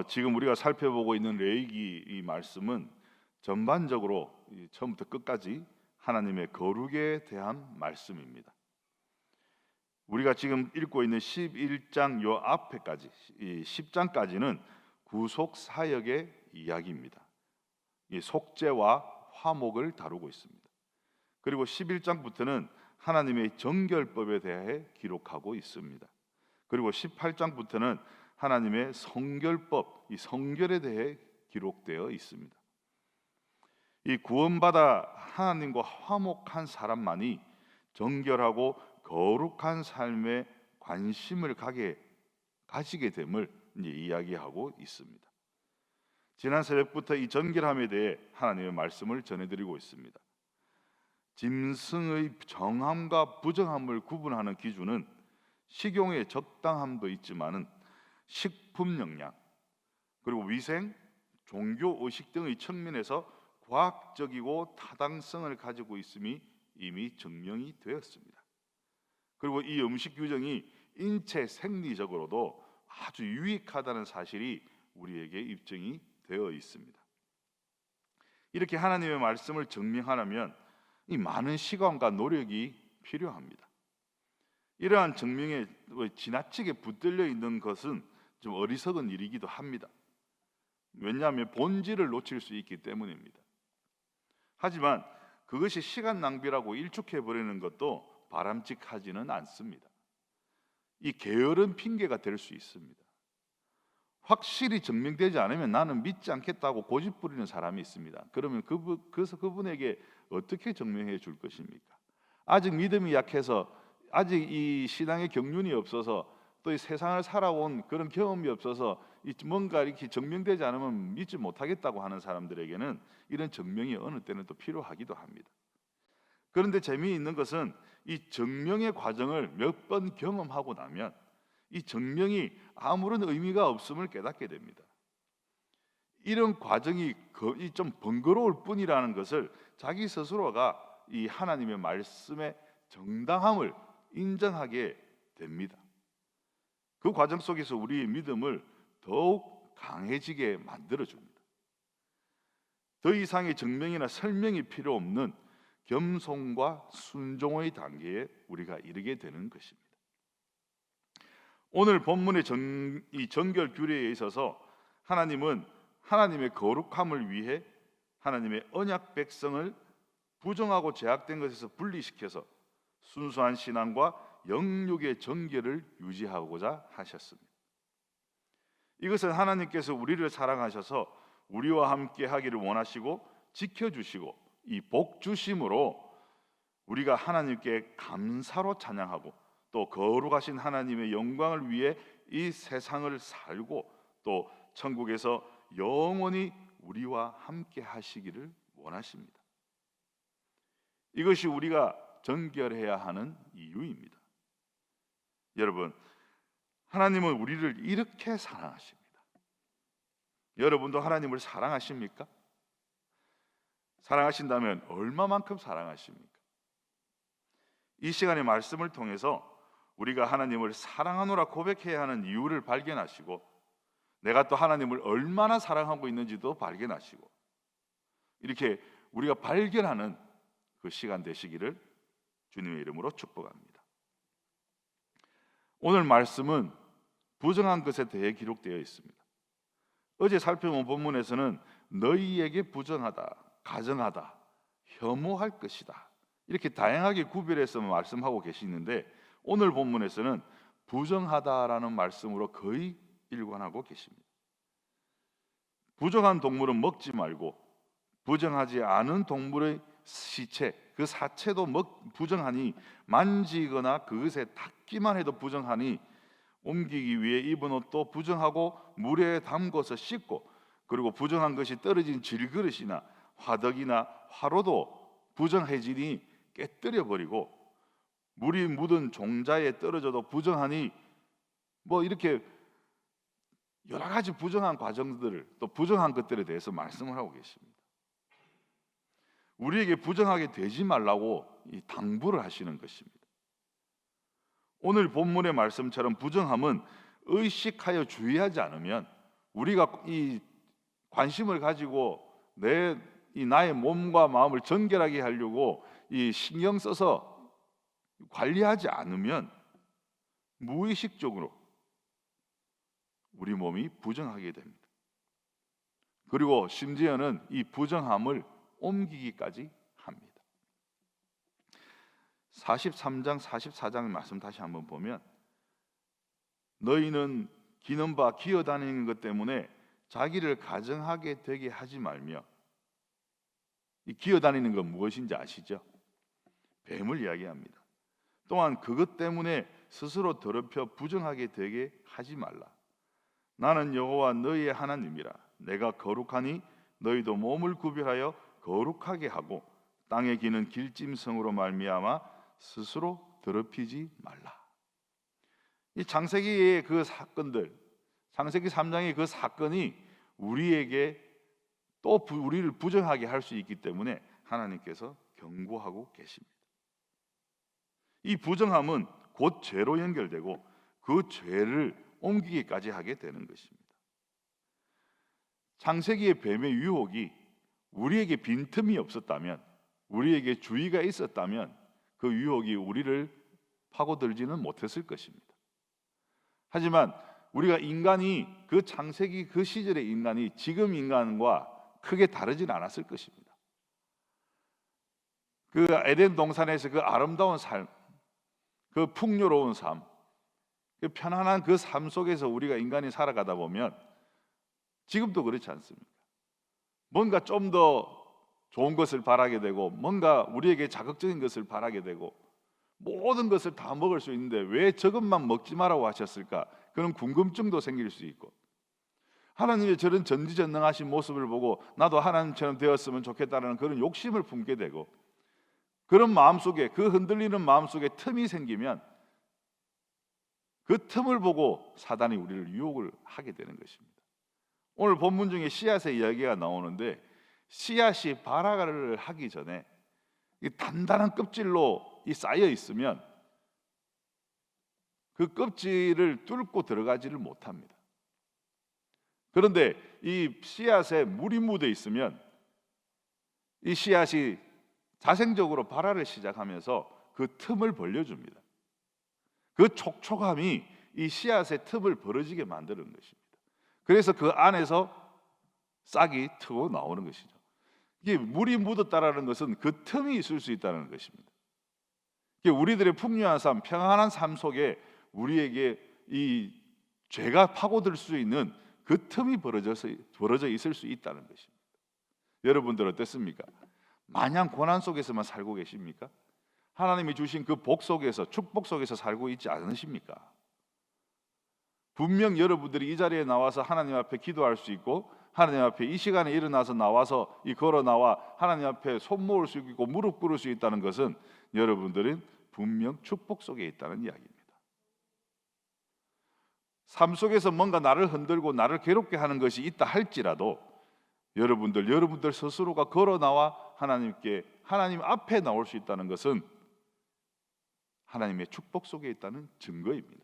지금 우리가 살펴보고 있는 레위기 이 말씀은 전반적으로 처음부터 끝까지 하나님의 거룩에 대한 말씀입니다. 우리가 지금 읽고 있는 11장 요 앞에까지, 이 10장까지는 구속 사역의 이야기입니다. 이 속죄와 화목을 다루고 있습니다. 그리고 11장부터는 하나님의 정결법에 대해 기록하고 있습니다. 그리고 18장부터는 하나님의 성결법, 이 성결에 대해 기록되어 있습니다. 이 구원받아 하나님과 화목한 사람만이 정결하고 거룩한 삶에 관심을 가지게 됨을 이제 이야기하고 있습니다. 지난 새벽부터 이 정결함에 대해 하나님의 말씀을 전해드리고 있습니다. 짐승의 정함과 부정함을 구분하는 기준은 식용의 적당함도 있지만은 식품 영양, 그리고 위생, 종교 의식 등의 측면에서 과학적이고 타당성을 가지고 있음이 이미 증명이 되었습니다. 그리고 이 음식 규정이 인체 생리적으로도 아주 유익하다는 사실이 우리에게 입증이 되어 있습니다. 이렇게 하나님의 말씀을 증명하려면 이 많은 시간과 노력이 필요합니다. 이러한 증명에 지나치게 붙들려 있는 것은 좀 어리석은 일이기도 합니다. 왜냐하면 본질을 놓칠 수 있기 때문입니다. 하지만 그것이 시간 낭비라고 일축해 버리는 것도 바람직하지는 않습니다. 이 게으른 핑계가 될 수 있습니다. 확실히 증명되지 않으면 나는 믿지 않겠다고 고집 부리는 사람이 있습니다. 그러면 그래서 그분에게 어떻게 증명해 줄 것입니까? 아직 믿음이 약해서, 아직 이 신앙의 경륜이 없어서, 또 이 세상을 살아온 그런 경험이 없어서 뭔가 이렇게 증명되지 않으면 믿지 못하겠다고 하는 사람들에게는 이런 증명이 어느 때는 또 필요하기도 합니다. 그런데 재미있는 것은 이 증명의 과정을 몇 번 경험하고 나면 이 증명이 아무런 의미가 없음을 깨닫게 됩니다. 이런 과정이 좀 번거로울 뿐이라는 것을 자기 스스로가 이 하나님의 말씀의 정당함을 인정하게 됩니다. 그 과정 속에서 우리의 믿음을 더욱 강해지게 만들어줍니다. 더 이상의 증명이나 설명이 필요 없는 겸손과 순종의 단계에 우리가 이르게 되는 것입니다. 오늘 본문의 이 정결 규례에 있어서 하나님은 하나님의 거룩함을 위해 하나님의 언약 백성을 부정하고 제약된 것에서 분리시켜서 순수한 신앙과 영육의 정결을 유지하고자 하셨습니다. 이것은 하나님께서 우리를 사랑하셔서 우리와 함께 하기를 원하시고 지켜주시고 이 복 주심으로 우리가 하나님께 감사로 찬양하고 또 거룩하신 하나님의 영광을 위해 이 세상을 살고 또 천국에서 영원히 우리와 함께 하시기를 원하십니다. 이것이 우리가 정결해야 하는 이유입니다. 여러분, 하나님은 우리를 이렇게 사랑하십니다. 여러분도 하나님을 사랑하십니까? 사랑하신다면 얼마만큼 사랑하십니까? 이 시간의 말씀을 통해서 우리가 하나님을 사랑하노라 고백해야 하는 이유를 발견하시고 내가 또 하나님을 얼마나 사랑하고 있는지도 발견하시고 이렇게 우리가 발견하는 그 시간 되시기를 주님의 이름으로 축복합니다. 오늘 말씀은 부정한 것에 대해 기록되어 있습니다. 어제 살펴본 본문에서는 너희에게 부정하다, 가정하다, 혐오할 것이다 이렇게 다양하게 구별해서 말씀하고 계시는데 오늘 본문에서는 부정하다라는 말씀으로 거의 일관하고 계십니다. 부정한 동물은 먹지 말고 부정하지 않은 동물의 시체, 그 사체도 부정하니 만지거나 그것에 닿기만 해도 부정하니 옮기기 위해 입은 옷도 부정하고 물에 담궈서 씻고 그리고 부정한 것이 떨어진 질그릇이나 화덕이나 화로도 부정해지니 깨뜨려 버리고 물이 묻은 종자에 떨어져도 부정하니 이렇게 여러 가지 부정한 과정들 또 부정한 것들에 대해서 말씀을 하고 계십니다. 우리에게 부정하게 되지 말라고 당부를 하시는 것입니다. 오늘 본문의 말씀처럼 부정함은 의식하여 주의하지 않으면 우리가 이 관심을 가지고 나의 몸과 마음을 정결하게 하려고 이 신경 써서 관리하지 않으면 무의식적으로 우리 몸이 부정하게 됩니다. 그리고 심지어는 이 부정함을 옮기기까지 합니다. 43장 44장 말씀 다시 한번 보면, 너희는 기는 바 기어다니는 것 때문에 자기를 가증하게 되게 하지 말며. 이 기어다니는 건 무엇인지 아시죠? 뱀을 이야기합니다. 또한 그것 때문에 스스로 더럽혀 부정하게 되게 하지 말라. 나는 여호와 너희의 하나님이라. 내가 거룩하니 너희도 몸을 구별하여 거룩하게 하고 땅에 기는 길짐승으로 말미암아 스스로 더럽히지 말라. 이 창세기의 그 사건들, 창세기 3장의 그 사건이 우리에게 또 우리를 부정하게 할 수 있기 때문에 하나님께서 경고하고 계십니다. 이 부정함은 곧 죄로 연결되고 그 죄를 옮기기까지 하게 되는 것입니다. 창세기의 뱀의 유혹이 우리에게 빈틈이 없었다면, 우리에게 주의가 있었다면 그 유혹이 우리를 파고들지는 못했을 것입니다. 하지만 우리가 인간이 그 창세기 그 시절의 인간이 지금 인간과 크게 다르진 않았을 것입니다. 그 에덴 동산에서 그 아름다운 삶, 그 풍요로운 삶, 그 편안한 그 삶 속에서 우리가 인간이 살아가다 보면 지금도 그렇지 않습니까? 뭔가 좀 더 좋은 것을 바라게 되고, 뭔가 우리에게 자극적인 것을 바라게 되고, 모든 것을 다 먹을 수 있는데 왜 저것만 먹지 말라고 하셨을까? 그런 궁금증도 생길 수 있고, 하나님의 저런 전지전능하신 모습을 보고 나도 하나님처럼 되었으면 좋겠다는 그런 욕심을 품게 되고, 그런 마음속에, 그 흔들리는 마음속에 틈이 생기면 그 틈을 보고 사단이 우리를 유혹을 하게 되는 것입니다. 오늘 본문 중에 씨앗의 이야기가 나오는데, 씨앗이 발화를 하기 전에 이 단단한 껍질로 쌓여 있으면 그 껍질을 뚫고 들어가지를 못합니다. 그런데 이 씨앗에 물이 묻어 있으면 이 씨앗이 자생적으로 발화를 시작하면서 그 틈을 벌려줍니다. 그 촉촉함이 이 씨앗의 틈을 벌어지게 만드는 것입니다. 그래서 그 안에서 싹이 트고 나오는 것이죠. 이게 물이 묻었다라는 것은 그 틈이 있을 수 있다는 것입니다. 우리들의 풍요한 삶, 평안한 삶 속에 우리에게 이 죄가 파고들 수 있는 그 틈이 벌어져 있을 수 있다는 것입니다. 여러분들 어떻습니까? 마냥 고난 속에서만 살고 계십니까? 하나님이 주신 그 복 속에서, 축복 속에서 살고 있지 않으십니까? 분명 여러분들이 이 자리에 나와서 하나님 앞에 기도할 수 있고, 하나님 앞에 이 시간에 일어나서 나와서 걸어 나와 하나님 앞에 손 모을 수 있고 무릎 꿇을 수 있다는 것은 여러분들은 분명 축복 속에 있다는 이야기입니다. 삶 속에서 뭔가 나를 흔들고 나를 괴롭게 하는 것이 있다 할지라도 여러분들 스스로가 걸어 나와 하나님 앞에 나올 수 있다는 것은 하나님의 축복 속에 있다는 증거입니다.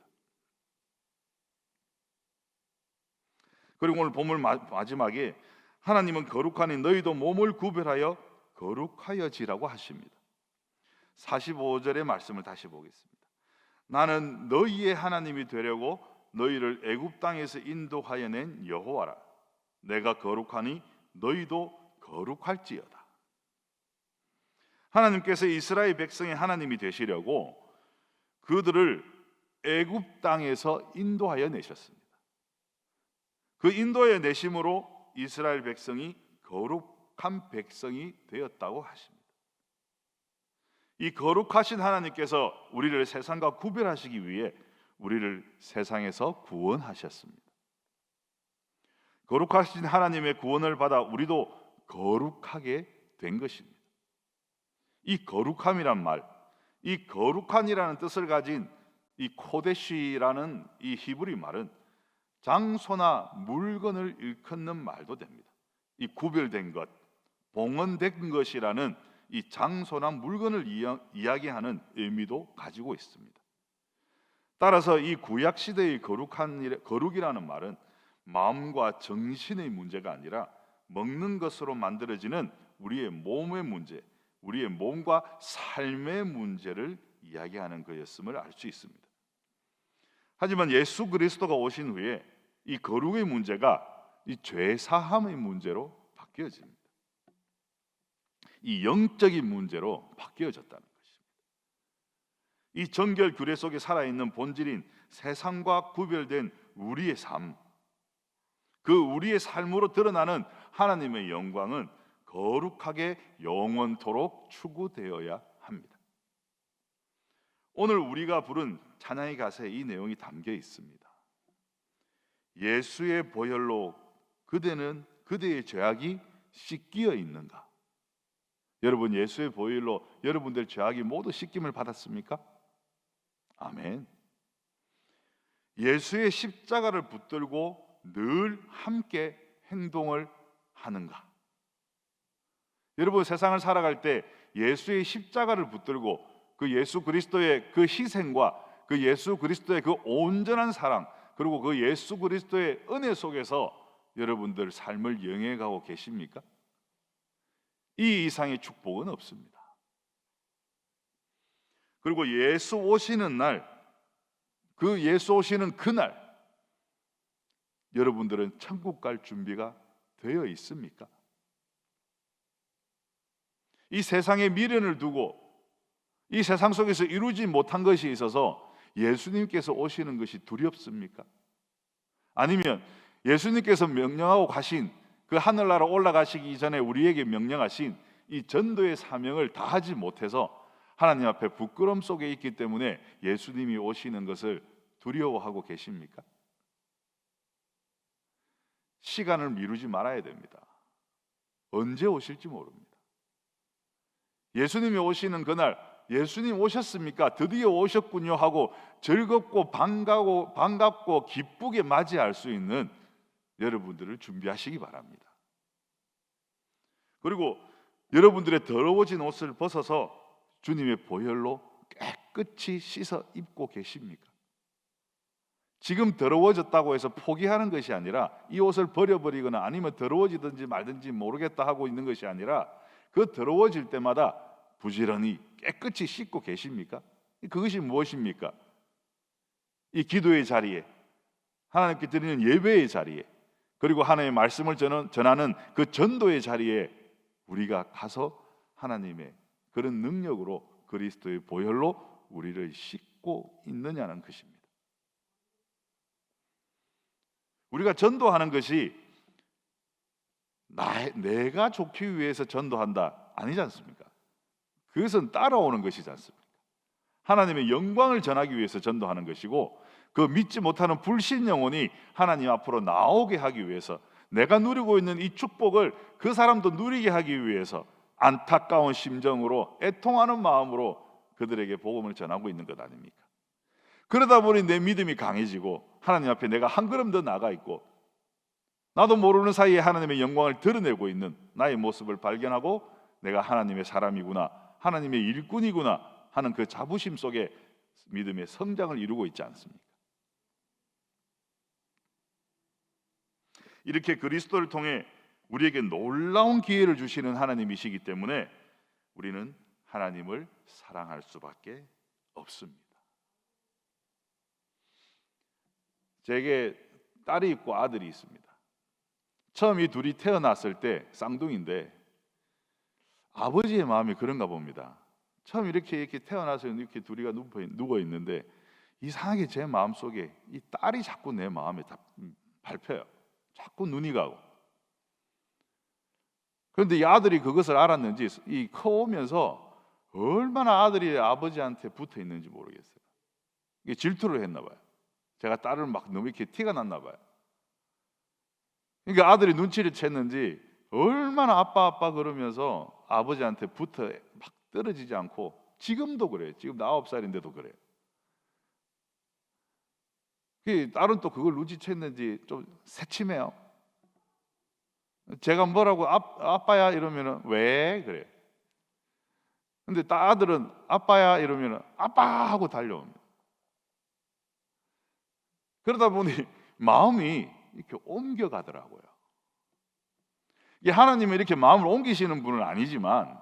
그리고 오늘 본문 마지막에 하나님은 거룩하니 너희도 몸을 구별하여 거룩하여지라고 하십니다. 45절의 말씀을 다시 보겠습니다. 나는 너희의 하나님이 되려고 너희를 애굽 땅에서 인도하여 낸 여호와라. 내가 거룩하니 너희도 거룩할지어다. 하나님께서 이스라엘 백성의 하나님이 되시려고 그들을 애굽 땅에서 인도하여 내셨습니다. 그 인도해 내심으로 이스라엘 백성이 거룩한 백성이 되었다고 하십니다. 이 거룩하신 하나님께서 우리를 세상과 구별하시기 위해 우리를 세상에서 구원하셨습니다. 거룩하신 하나님의 구원을 받아 우리도 거룩하게 된 것입니다. 이 거룩함이란 말, 이 거룩한이라는 뜻을 가진 이 코데시라는 이 히브리 말은 장소나 물건을 일컫는 말도 됩니다. 이 구별된 것, 봉헌된 것이라는 이 장소나 물건을 이야기하는 의미도 가지고 있습니다. 따라서 이 구약 시대의 거룩이라는 말은 마음과 정신의 문제가 아니라 먹는 것으로 만들어지는 우리의 몸의 문제, 우리의 몸과 삶의 문제를 이야기하는 거였음을 알 수 있습니다. 하지만 예수 그리스도가 오신 후에 이 거룩의 문제가 이 죄 사함의 문제로 바뀌어집니다. 이 영적인 문제로 바뀌어졌다는 것입니다. 이 정결 규례 속에 살아있는 본질인 세상과 구별된 우리의 삶, 그 우리의 삶으로 드러나는 하나님의 영광은 거룩하게 영원토록 추구되어야 합니다. 오늘 우리가 부른 찬양의 가사에 이 내용이 담겨 있습니다. 예수의 보혈로 그대의 죄악이 씻기어 있는가? 여러분, 예수의 보혈로 여러분들 죄악이 모두 씻김을 받았습니까? 아멘. 예수의 십자가를 붙들고 늘 함께 행동을 하는가? 여러분, 세상을 살아갈 때 예수의 십자가를 붙들고 그 예수 그리스도의 그 희생과 그 예수 그리스도의 그 온전한 사랑, 그리고 그 예수 그리스도의 은혜 속에서 여러분들 삶을 영해가고 계십니까? 이 이상의 축복은 없습니다. 그리고 예수 오시는 날, 그 예수 오시는 그날 여러분들은 천국 갈 준비가 되어 있습니까? 이 세상의 미련을 두고 이 세상 속에서 이루지 못한 것이 있어서 예수님께서 오시는 것이 두렵습니까? 아니면 예수님께서 명령하고 가신 그 하늘나라 올라가시기 전에 우리에게 명령하신 이 전도의 사명을 다하지 못해서 하나님 앞에 부끄러움 속에 있기 때문에 예수님이 오시는 것을 두려워하고 계십니까? 시간을 미루지 말아야 됩니다. 언제 오실지 모릅니다. 예수님이 오시는 그날, 예수님 오셨습니까? 드디어 오셨군요 하고 즐겁고 반갑고 기쁘게 맞이할 수 있는 여러분들을 준비하시기 바랍니다. 그리고 여러분들의 더러워진 옷을 벗어서 주님의 보혈로 깨끗이 씻어 입고 계십니까? 지금 더러워졌다고 해서 포기하는 것이 아니라 이 옷을 버려버리거나 아니면 더러워지든지 말든지 모르겠다 하고 있는 것이 아니라 그 더러워질 때마다 부지런히 깨끗이 씻고 계십니까? 그것이 무엇입니까? 이 기도의 자리에, 하나님께 드리는 예배의 자리에, 그리고 하나님의 말씀을 전하는 그 전도의 자리에 우리가 가서 하나님의 그런 능력으로 그리스도의 보혈로 우리를 씻고 있느냐는 것입니다. 우리가 전도하는 것이 내가 좋기 위해서 전도한다 아니지 않습니까? 그것은 따라오는 것이지 않습니까? 하나님의 영광을 전하기 위해서 전도하는 것이고, 그 믿지 못하는 불신 영혼이 하나님 앞으로 나오게 하기 위해서, 내가 누리고 있는 이 축복을 그 사람도 누리게 하기 위해서 안타까운 심정으로 애통하는 마음으로 그들에게 복음을 전하고 있는 것 아닙니까? 그러다 보니 내 믿음이 강해지고 하나님 앞에 내가 한 걸음 더 나가 있고, 나도 모르는 사이에 하나님의 영광을 드러내고 있는 나의 모습을 발견하고 내가 하나님의 사람이구나, 하나님의 일꾼이구나 하는 그 자부심 속에 믿음의 성장을 이루고 있지 않습니까? 이렇게 그리스도를 통해 우리에게 놀라운 기회를 주시는 하나님이시기 때문에 우리는 하나님을 사랑할 수밖에 없습니다. 제게 딸이 있고 아들이 있습니다. 처음 이 둘이 태어났을 때 쌍둥이인데 아버지의 마음이 그런가 봅니다. 처음 이렇게 태어나서 이렇게 둘이가 누워 있는데 이상하게 제 마음 속에 이 딸이 자꾸 내 마음에 밟혀요. 자꾸 눈이 가고. 그런데 이 아들이 그것을 알았는지 이 커오면서 얼마나 아들이 아버지한테 붙어 있는지 모르겠어요. 이게 질투를 했나 봐요. 제가 딸을 막 너무 이렇게 티가 났나 봐요. 그러니까 아들이 눈치를 챘는지 얼마나 아빠 그러면서 아버지한테 붙어 막 떨어지지 않고, 지금도 그래요. 지금 9살인데도 그래요. 딸은 또 그걸 눈치챘는지 좀 새침해요. 제가 뭐라고 아빠야 이러면은 왜 그래요. 근데 아들은 아빠야 이러면은 아빠 하고 달려옵니다. 그러다 보니 마음이 이렇게 옮겨가더라고요. 이게 하나님은 이렇게 마음을 옮기시는 분은 아니지만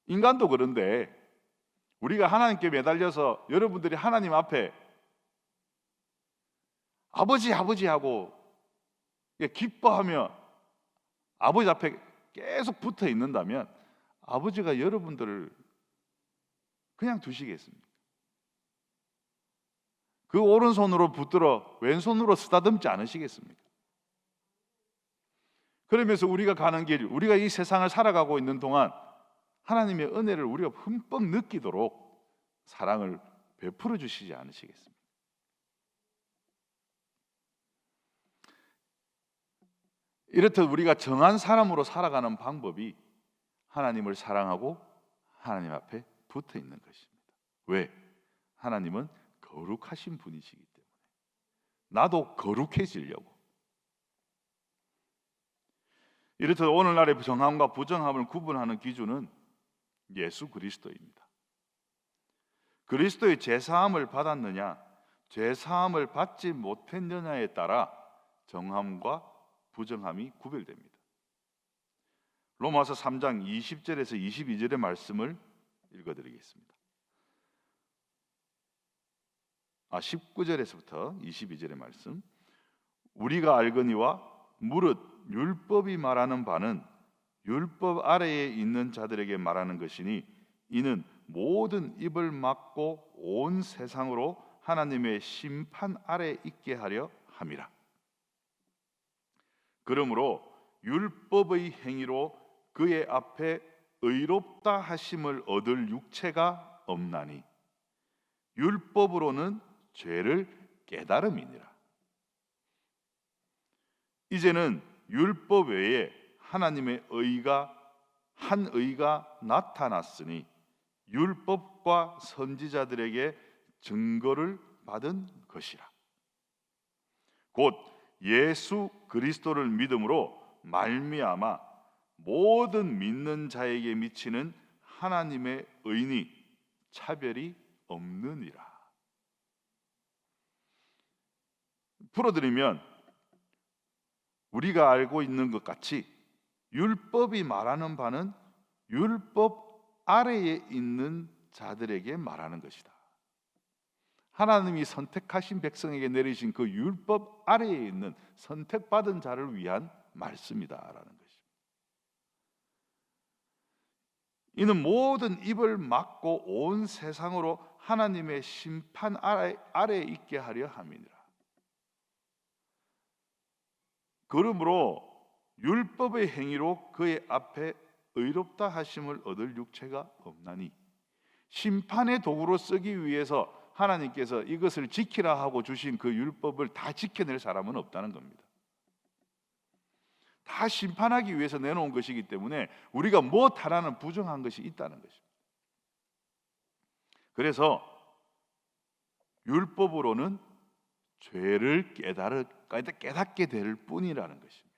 인간도 그런데 우리가 하나님께 매달려서 여러분들이 하나님 앞에 아버지 아버지 하고 기뻐하며 아버지 앞에 계속 붙어 있는다면 아버지가 여러분들을 그냥 두시겠습니까? 그 오른손으로 붙들어 왼손으로 쓰다듬지 않으시겠습니까? 그러면서 우리가 가는 길, 우리가 이 세상을 살아가고 있는 동안 하나님의 은혜를 우리가 흠뻑 느끼도록 사랑을 베풀어 주시지 않으시겠습니까? 이렇듯 우리가 정한 사람으로 살아가는 방법이 하나님을 사랑하고 하나님 앞에 붙어 있는 것입니다. 왜? 하나님은 거룩하신 분이시기 때문에 나도 거룩해지려고. 이렇듯 오늘날의 정함과 부정함을 구분하는 기준은 예수 그리스도입니다. 그리스도의 제사함을 받았느냐, 제사함을 받지 못했느냐에 따라 정함과 부정함이 구별됩니다. 로마서 3장 20절에서 22절의 말씀을 읽어드리겠습니다. 19절에서부터 22절의 말씀. 우리가 알거니와 무릇 율법이 말하는 바는 율법 아래에 있는 자들에게 말하는 것이니 이는 모든 입을 막고 온 세상으로 하나님의 심판 아래 있게 하려 함이라. 그러므로 율법의 행위로 그의 앞에 의롭다 하심을 얻을 육체가 없나니 율법으로는 죄를 깨달음이니라. 이제는 율법 외에 하나님의 의가 한 의가 나타났으니 율법과 선지자들에게 증거를 받은 것이라. 곧 예수 그리스도를 믿음으로 말미암아 모든 믿는 자에게 미치는 하나님의 의니 차별이 없느니라. 풀어드리면 우리가 알고 있는 것 같이 율법이 말하는 바는 율법 아래에 있는 자들에게 말하는 것이다. 하나님이 선택하신 백성에게 내리신 그 율법 아래에 있는 선택받은 자를 위한 말씀이다라는 것입니다. 이는 모든 입을 막고 온 세상으로 하나님의 심판 아래에 있게 하려 함이니라. 그러므로 율법의 행위로 그의 앞에 의롭다 하심을 얻을 육체가 없나니 심판의 도구로 쓰기 위해서 하나님께서 이것을 지키라 하고 주신 그 율법을 다 지켜낼 사람은 없다는 겁니다. 다 심판하기 위해서 내놓은 것이기 때문에 우리가 못하라는 부정한 것이 있다는 것입니다. 그래서 율법으로는 죄를 깨닫게 될 뿐이라는 것입니다.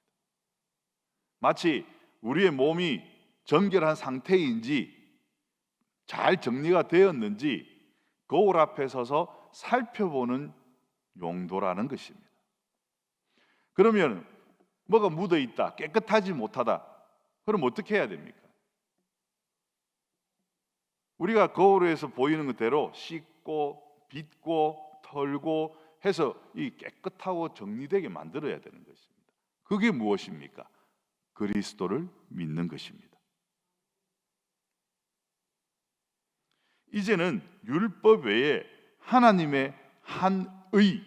마치 우리의 몸이 정결한 상태인지 잘 정리가 되었는지 거울 앞에 서서 살펴보는 용도라는 것입니다. 그러면 뭐가 묻어 있다, 깨끗하지 못하다, 그럼 어떻게 해야 됩니까? 우리가 거울에서 보이는 그대로 씻고 빗고 털고 해서 이 깨끗하고 정리되게 만들어야 되는 것입니다. 그게 무엇입니까? 그리스도를 믿는 것입니다. 이제는 율법 외에 하나님의 한 의,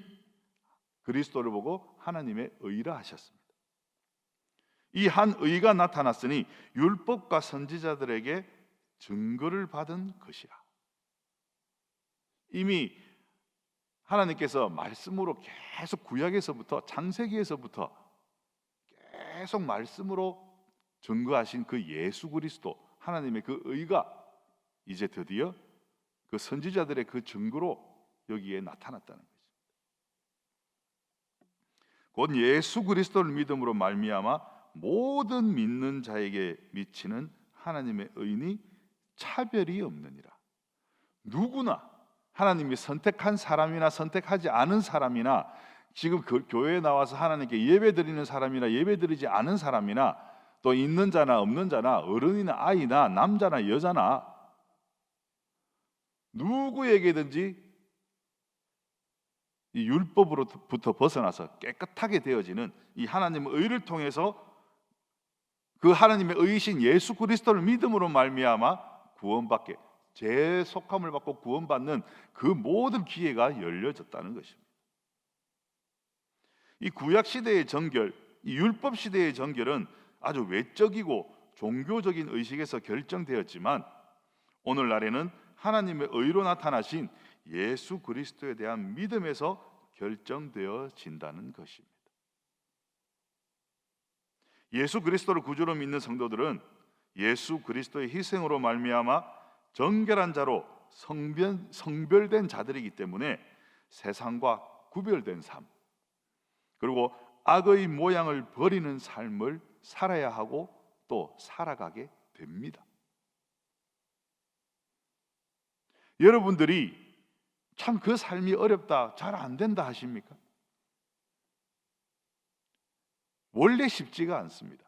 그리스도를 보고 하나님의 의라 하셨습니다. 이 한 의가 나타났으니 율법과 선지자들에게 증거를 받은 것이라. 이미 하나님께서 말씀으로 계속 구약에서부터 창세기에서부터 계속 말씀으로 증거하신 그 예수 그리스도, 하나님의 그 의가 이제 드디어 그 선지자들의 그 증거로 여기에 나타났다는 것입니다. 곧 예수 그리스도를 믿음으로 말미암아 모든 믿는 자에게 미치는 하나님의 의니 차별이 없느니라. 누구나 하나님이 선택한 사람이나 선택하지 않은 사람이나 지금 교회에 나와서 하나님께 예배드리는 사람이나 예배드리지 않은 사람이나 또 있는 자나 없는 자나 어른이나 아이나 남자나 여자나 누구에게든지 이 율법으로부터 벗어나서 깨끗하게 되어지는 이 하나님의 의를 통해서 그 하나님의 의이신 예수 그리스도를 믿음으로 말미암아 구원받게, 재속함을 받고 구원받는 그 모든 기회가 열려졌다는 것입니다. 이 구약 시대의 정결, 이 율법 시대의 정결은 아주 외적이고 종교적인 의식에서 결정되었지만 오늘날에는 하나님의 의로 나타나신 예수 그리스도에 대한 믿음에서 결정되어진다는 것입니다. 예수 그리스도를 구주로 믿는 성도들은 예수 그리스도의 희생으로 말미암아 정결한 자로 성별된 자들이기 때문에 세상과 구별된 삶, 그리고 악의 모양을 버리는 삶을 살아야 하고 또 살아가게 됩니다. 여러분들이 참 그 삶이 어렵다, 잘 안 된다 하십니까? 원래 쉽지가 않습니다.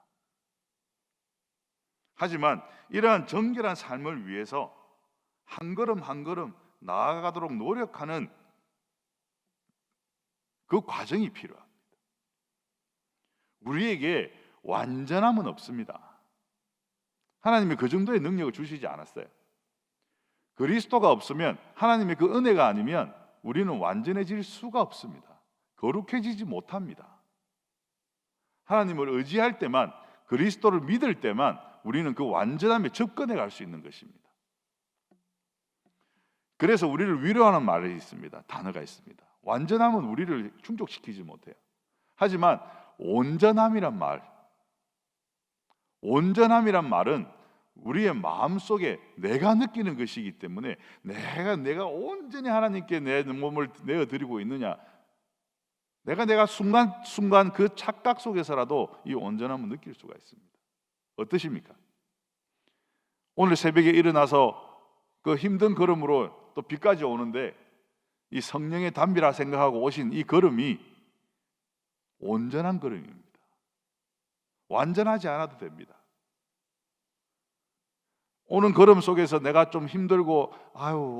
하지만 이러한 정결한 삶을 위해서 한 걸음 한 걸음 나아가도록 노력하는 그 과정이 필요합니다. 우리에게 완전함은 없습니다. 하나님이 그 정도의 능력을 주시지 않았어요. 그리스도가 없으면, 하나님의 그 은혜가 아니면 우리는 완전해질 수가 없습니다. 거룩해지지 못합니다. 하나님을 의지할 때만, 그리스도를 믿을 때만 우리는 그 완전함에 접근해 갈 수 있는 것입니다. 그래서 우리를 위로하는 말이 있습니다. 단어가 있습니다. 완전함은 우리를 충족시키지 못해요. 하지만 온전함이란 말은 우리의 마음속에 내가 느끼는 것이기 때문에 내가 온전히 하나님께 내 몸을 내어드리고 있느냐, 내가 순간순간 그 착각 속에서라도 이 온전함을 느낄 수가 있습니다. 어떠십니까? 오늘 새벽에 일어나서 그 힘든 걸음으로 또 비까지 오는데 이 성령의 담비라 생각하고 오신 이 걸음이 온전한 걸음입니다. 완전하지 않아도 됩니다. 오는 걸음 속에서 내가 좀 힘들고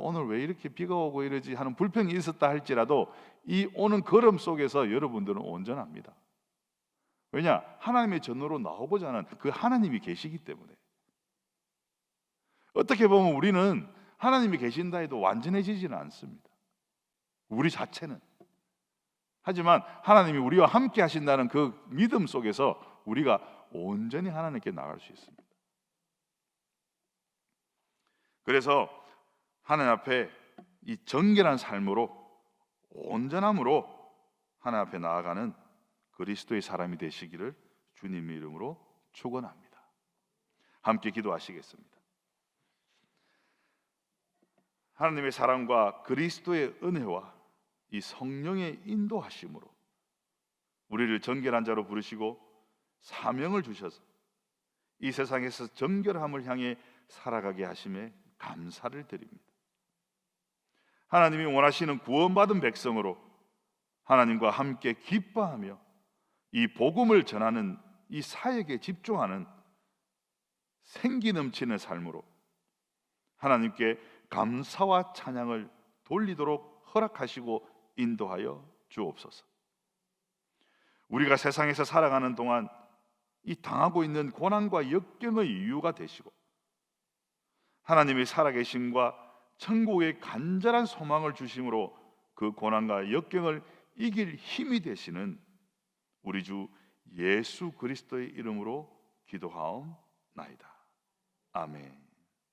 오늘 왜 이렇게 비가 오고 이러지 하는 불평이 있었다 할지라도 이 오는 걸음 속에서 여러분들은 온전합니다. 왜냐? 하나님의 전으로 나오고자 하는 그 하나님이 계시기 때문에. 어떻게 보면 우리는 하나님이 계신다 해도 완전해지지는 않습니다. 우리 자체는. 하지만 하나님이 우리와 함께 하신다는 그 믿음 속에서 우리가 온전히 하나님께 나갈 수 있습니다. 그래서 하나님 앞에 이 정결한 삶으로, 온전함으로 하나님 앞에 나아가는 그리스도의 사람이 되시기를 주님의 이름으로 축원합니다. 함께 기도하시겠습니다. 하나님의 사랑과 그리스도의 은혜와 이 성령의 인도하심으로 우리를 정결한 자로 부르시고 사명을 주셔서 이 세상에서 정결함을 향해 살아가게 하심에 감사를 드립니다. 하나님이 원하시는 구원받은 백성으로 하나님과 함께 기뻐하며 이 복음을 전하는 이 사역에 집중하는 생기 넘치는 삶으로 하나님께 감사와 찬양을 돌리도록 허락하시고 인도하여 주옵소서. 우리가 세상에서 살아가는 동안 이 당하고 있는 고난과 역경의 이유가 되시고 하나님의 살아계심과 천국의 간절한 소망을 주심으로 그 고난과 역경을 이길 힘이 되시는 우리 주 예수 그리스도의 이름으로 기도하옵나이다. 아멘.